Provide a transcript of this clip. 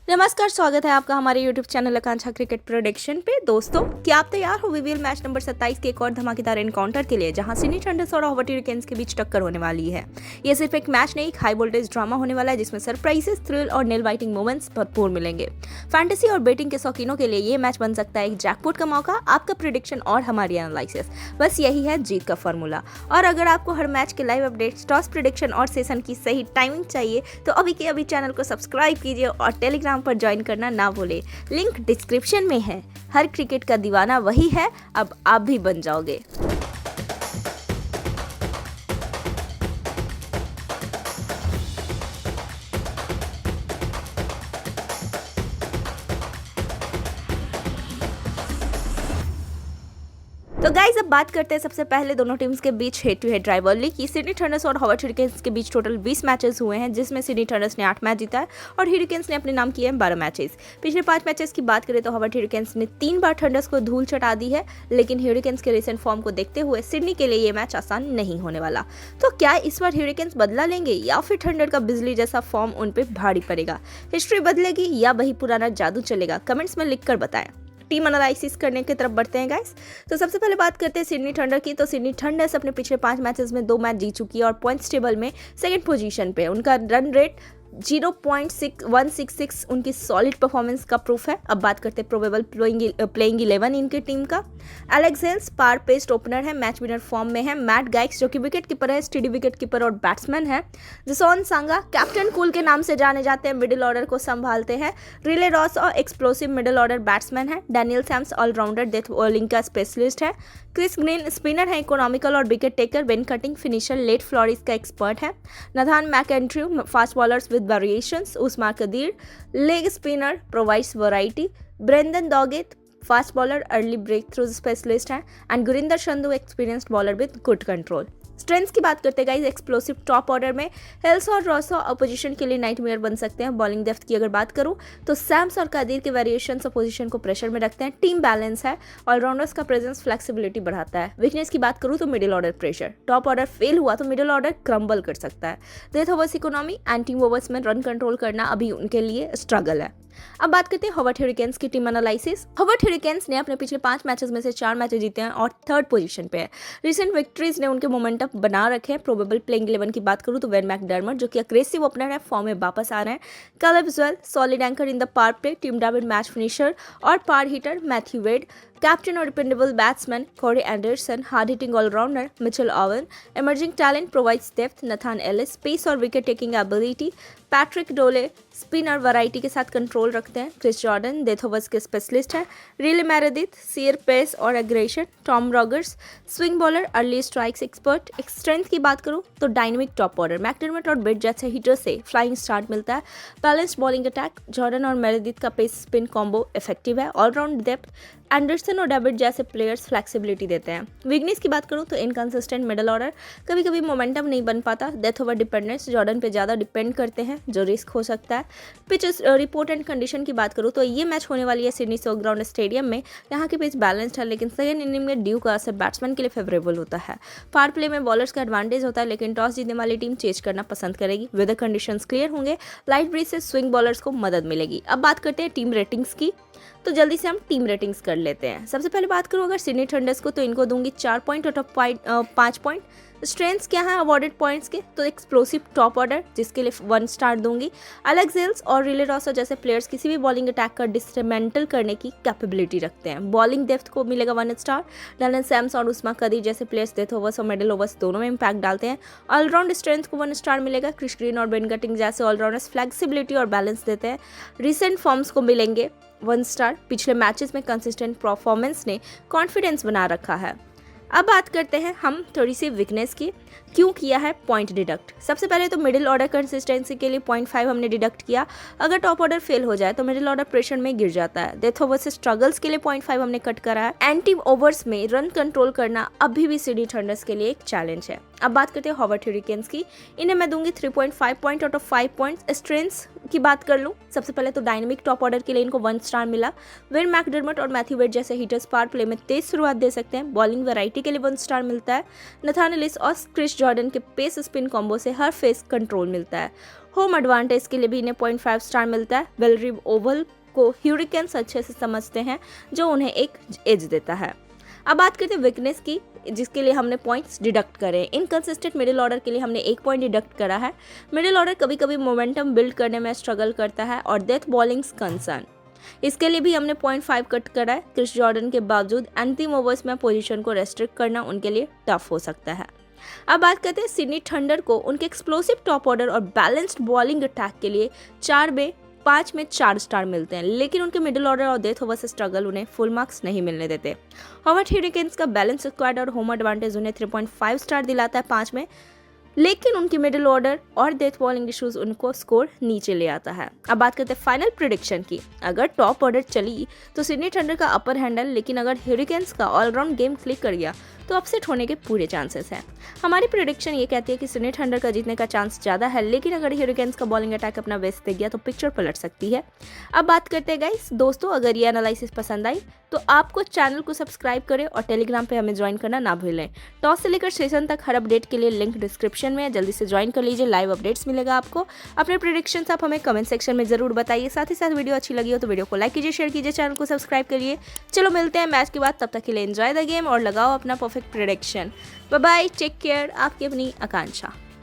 नमस्कार, स्वागत है आपका हमारे YouTube चैनल आकांक्षा क्रिकेट प्रोडिक्शन पे। दोस्तों, क्या आप तैयार हो बीबीएल मैच नंबर 27 के एक और धमाकेदार एनकाउंटर के लिए, जहां सिडनी थंडर्स और हॉवर्ड हरिकेन्स के बीच टक्कर होने वाली है। ये सिर्फ एक मैच नहीं, एक हाई वोल्टेज ड्रामा होने वाला है जिसमें सरप्राइजेस, थ्रिल और नेल बाइटिंग मोमेंट्स भरपूर मिलेंगे। फैंटेसी और बेटिंग के शौकीनों के लिए ये मैच बन सकता है एक जैकपॉट का मौका। आपका प्रिडिक्शन और हमारी एनालिसिस, बस यही है जीत का फॉर्मूला। और अगर आपको हर मैच के लाइव अपडेट्स, टॉस प्रिडिक्शन और सेशन की सही टाइमिंग चाहिए तो अभी के अभी चैनल को सब्सक्राइब कीजिए और टेलीग्राम पर ज्वाइन करना ना भूले। लिंक डिस्क्रिप्शन में है। हर क्रिकेट का दीवाना वही है, अब आप भी बन जाओगे। तो गाइज, अब बात करते हैं सबसे पहले दोनों टीम्स के बीच हेड टू हेड राइवलरी की। सिडनी थंडर्स और हॉवर्ड हरिकेन्स के बीच टोटल 20 मैचेस हुए हैं, जिसमें सिडनी थंडर्स ने 8 मैच जीता है और हरिकेन्स ने अपने नाम किए हैं 12 मैचेस। पिछले 5 मैचेस की बात करें तो हॉवर्ड हरिकेन्स ने 3 बार थंडर्स को धूल चटा दी है, लेकिन हरिकेन्स के रिसेंट फॉर्म को देखते हुए सिडनी के लिए ये मैच आसान नहीं होने वाला। तो क्या इस बार हरिकेन्स बदला लेंगे या फिर थंडर का बिजली जैसा फॉर्म उन पर भारी पड़ेगा? हिस्ट्री बदलेगी या वही पुराना जादू चलेगा? कमेंट्स में लिखकर बताएं। टीम एनालिसिस करने की तरफ बढ़ते हैं गाइस। तो सबसे पहले बात करते हैं सिडनी थंडर की। तो सिडनी थंडर्स अपने पिछले 5 मैचेस में 2 मैच जीत चुकी है और पॉइंट्स टेबल में सेकंड पोजीशन पे। उनका रन रेट 0.166 उनकी सॉलिड परफॉर्मेंस का प्रूफ है। अब बात करते हैं प्रोबेबल प्लेइंग 11 इनके टीम का। एलेक्स हेल्स पार पेस्ट ओपनर है, मैच विनर फॉर्म में है। मैट गाइक्स जो कि विकेट कीपर है, स्टेडी विकेट कीपर और बैट्समैन है। जसोन सांगा कैप्टन कूल के नाम से जाने जाते हैं, मिडिल ऑर्डर को संभालते हैं। रिले रॉस और एक्सप्लोसिव मिडिल ऑर्डर बैट्समैन है। Daniel Sams allrounder death bowling का स्पेशलिस्ट है। क्रिस ग्रीन स्पिनर है, इकोनॉमिकल और wicket taker. Ben Cutting finisher late flourish का एक्सपर्ट है। Nathan McAndrew fast bowlers with variations. Usman Qadir leg spinner provides variety. Brendan Doggett fast bowler early breakthrough specialist है। And Gurinder Sandhu experienced bowler with good control. Strengths की बात करते हैं guys, explosive top order में हेल्स और रॉसो opposition के लिए नाइटमेयर बन सकते हैं। बॉलिंग डेप्थ की अगर बात करूं तो सैम्स और कादिर के वेरिएशंस अपोजिशन को प्रेशर में रखते हैं। टीम बैलेंस है, ऑलराउंडर्स का प्रेजेंस फ्लेक्सिबिलिटी बढ़ाता है। वीकनेस की बात करूं तो middle order pressure. Top order fail हुआ तो मिडिल ऑर्डर क्रम्बल कर सकता है। Death overs economy and team overs में रन कंट्रोल करना अभी उनके लिए स्ट्रगल है। अब बात करते हैं हॉवर्ड हरिकेन्स की टीम एनालिसिस। हॉवर्ड हरिकेन्स ने अपने पिछले 5 मैचेस में से 4 मैचेस जीते हैं और 3rd पोजीशन पे है। रिसेंट विक्ट्रीज ने उनके मोमेंटम बना रखे हैं। प्रोबेबल प्लेइंग 11 की बात करूं तो वेन मैकडर्मट जो कि अग्रेसिव ओपनर है, फॉर्म में वापस आ रहे हैं। Caleb Jewell solid anchor in the power play. Tim David match finisher और power hitter Matthew Wade. Captain और dependable batsman Corey Anderson. Hard hitting allrounder Mitchell Owen. Emerging talent provides depth Nathan Ellis. Pace और wicket taking ability Patrick Dooley. Spinner variety के साथ control रखते हैं। Chris Jordan death overs के specialist हैं। Riley Meredith sheer pace और aggression. Tom Rogers swing bowler early strikes expert. Strength की बात करूं तो डायनेमिक टॉप ऑर्डर मैकडर्मट और बिट जैसे हिटर से फ्लाइंग स्टार्ट मिलता है। बैलेंस्ड बॉलिंग अटैक जॉर्डन और मेरेदिथ का पेस स्पिन कॉम्बो इफेक्टिव है। ऑलराउंड डेप्थ एंडरसन और डेविड जैसे प्लेयर्स फ्लेक्सिबिलिटी देते हैं। वीकनेस की बात करूं तो इनकंसिस्टेंट मिडिल ऑर्डर, कभी कभी मोमेंटम नहीं बन पाता। डेथ ओवर डिपेंडेंस जॉर्डन पे ज़्यादा डिपेंड करते हैं जो रिस्क हो सकता है। पिच रिपोर्ट एंड कंडीशन की बात करूं तो ये मैच होने वाली है सिडनी सो ग्राउंड स्टेडियम में। यहाँ की पिच बैलेंस्ड है, लेकिन सेकेंड इनिंग में ड्यू का असर बैट्समैन के लिए फेवरेबल होता है। पावर प्ले में बॉलर्स का एडवांटेज होता है, लेकिन टॉस जीतने वाली टीम चेज करना पसंद करेगी। वेदर कंडीशंस क्लियर होंगे, लाइट ब्रीज से स्विंग बॉलर्स को मदद मिलेगी। अब बात करते हैं टीम रेटिंग्स की। तो जल्दी से हम टीम रेटिंग्स कर लेते हैं। सबसे पहले बात करूँ अगर सिडनी थंडर्स को, तो इनको दूंगी 4 point out of 5 point. Strengths क्या है अवॉर्डेड पॉइंट्स के, तो एक्सप्लोसिव टॉप ऑर्डर जिसके लिए 1 स्टार दूंगी। एलेक्स हेल्स और रिले रॉसो जैसे प्लेयर्स किसी भी बॉलिंग अटैक का डिस्ट्रीमेंटल करने की कैपेबिलिटी रखते हैं। बॉलिंग डेप्थ को मिलेगा 1 स्टार। डैनियल सैम्स और उस्मा कदीर जैसे प्लेयर्स डेथ ओवर्स और मिडिल ओवर्स दोनों में इंपैक्ट डालते हैं। ऑलराउंड स्ट्रेंथ को 1 स्टार मिलेगा। क्रिस ग्रीन और बेन कटिंग जैसे ऑलराउंडर्स फ्लेक्सिबिलिटी और बैलेंस देते हैं। रिसेंट फॉर्म्स को मिलेंगे 1 स्टार। पिछले मैचेस में कंसिस्टेंट परफॉर्मेंस ने कॉन्फिडेंस बना रखा है। अब बात करते हैं हम थोड़ी सी वीकनेस की। क्यों किया है पॉइंट डिडक्ट? सबसे पहले तो मिडिल ऑर्डर कंसिस्टेंसी के लिए 0.5 हमने डिडक्ट किया। अगर टॉप ऑर्डर फेल हो जाए तो मिडिल ऑर्डर प्रेशर में गिर जाता है। डेथ ओवर से स्ट्रगल्स के लिए 0.5 हमने कट करा है। एंटी ओवर्स में रन कंट्रोल करना अभी भी सिडनी थंडर्स के लिए एक चैलेंज है। अब बात करते हैं हॉवर्ड हरिकेन्स की। इन्हें मैं दूंगी 3.5 point out of 5 points. Strengths की बात कर लूँ, सबसे पहले तो डायनेमिक टॉप ऑर्डर के लिए इनको 1 स्टार मिला। वेन मैकडर्मट और मैथ्यू वेड जैसे हिटर्स पावर प्ले में तेज शुरुआत दे सकते हैं। बॉलिंग वैरायटी के लिए 1 स्टार मिलता है। नथान एलिस और क्रिस जॉर्डन के पेस स्पिन कॉम्बो से हर फेस कंट्रोल मिलता है। होम एडवांटेज के लिए भी इन्हें 0.5 स्टार मिलता है। वेलरिव ओवल को ह्यूरिकेन्स अच्छे से समझते हैं, जो उन्हें एक एज देता है। अब बात करते हैं वीकनेस की, जिसके लिए हमने पॉइंट्स डिडक्ट करे। इनकंसिस्टेंट मिडिल ऑर्डर के लिए हमने 1 पॉइंट डिडक्ट करा है। मिडिल ऑर्डर कभी कभी मोमेंटम बिल्ड करने में स्ट्रगल करता है और डेथ बॉलिंग्स कंसर्न, इसके लिए भी हमने 0.5 कट करा है। क्रिस जॉर्डन के बावजूद अंतिम ओवर्स में पोजीशन को रेस्ट्रिक्ट करना उनके लिए टफ हो सकता है। अब बात करते हैं सिडनी थंडर को। उनके एक्सप्लोसिव टॉप ऑर्डर और बैलेंस्ड बॉलिंग अटैक के लिए 5 में 4 स्टार मिलते हैं, लेकिन उनके मिडिल ऑर्डर और डेथ ओवर से स्ट्रगल उन्हें फुल मार्क्स नहीं मिलने देते। हॉवर्ड ह्यूरिकेन्स का बैलेंस स्क्वाड और होम एडवांटेज उन्हें 3.5 स्टार दिलाता है 5 में, लेकिन उनकी मिडिल ऑर्डर और डेथ बॉलिंग इश्यूज उनको स्कोर नीचे ले आता है। अब बात करते हैं फाइनल प्रेडिक्शन की। अगर टॉप ऑर्डर चली तो सिडनी थंडर का अपर हैंडल, लेकिन अगर ह्यूरिकेन्स का ऑलराउंड गेम क्लिक कर गया तो अपसेट होने के पूरे चांसेस हैं। हमारी प्रेडिक्शन ये कहती है कि सिडनी थंडर का जीतने का चांस ज़्यादा है, लेकिन अगर ह्यूरिकेन्स का बॉलिंग अटैक अपना बेस्ट दे गया तो पिक्चर पलट सकती है। अब बात करते हैं गाइस दोस्तों, अगर ये एनालिसिस पसंद आई तो आपको चैनल को सब्सक्राइब करें और टेलीग्राम पे हमें ज्वाइन करना ना भूलें। टॉस से लेकर सेशन तक हर अपडेट के लिए लिंक डिस्क्रिप्शन में है, जल्दी से ज्वाइन कर लीजिए, लाइव अपडेट्स मिलेगा आपको। अपने प्रेडिक्शंस आप हमें कमेंट सेक्शन में जरूर बताइए। साथ ही साथ वीडियो अच्छी लगी हो तो वीडियो को लाइक कीजिए, शेयर कीजिए, चैनल को सब्सक्राइब करिए। चलो मिलते हैं मैच के बाद, तब तक के लिए एंजॉय द गेम और लगाओ अपना perfect prediction. Bye bye, take care, आपकी अपनी आकांक्षा।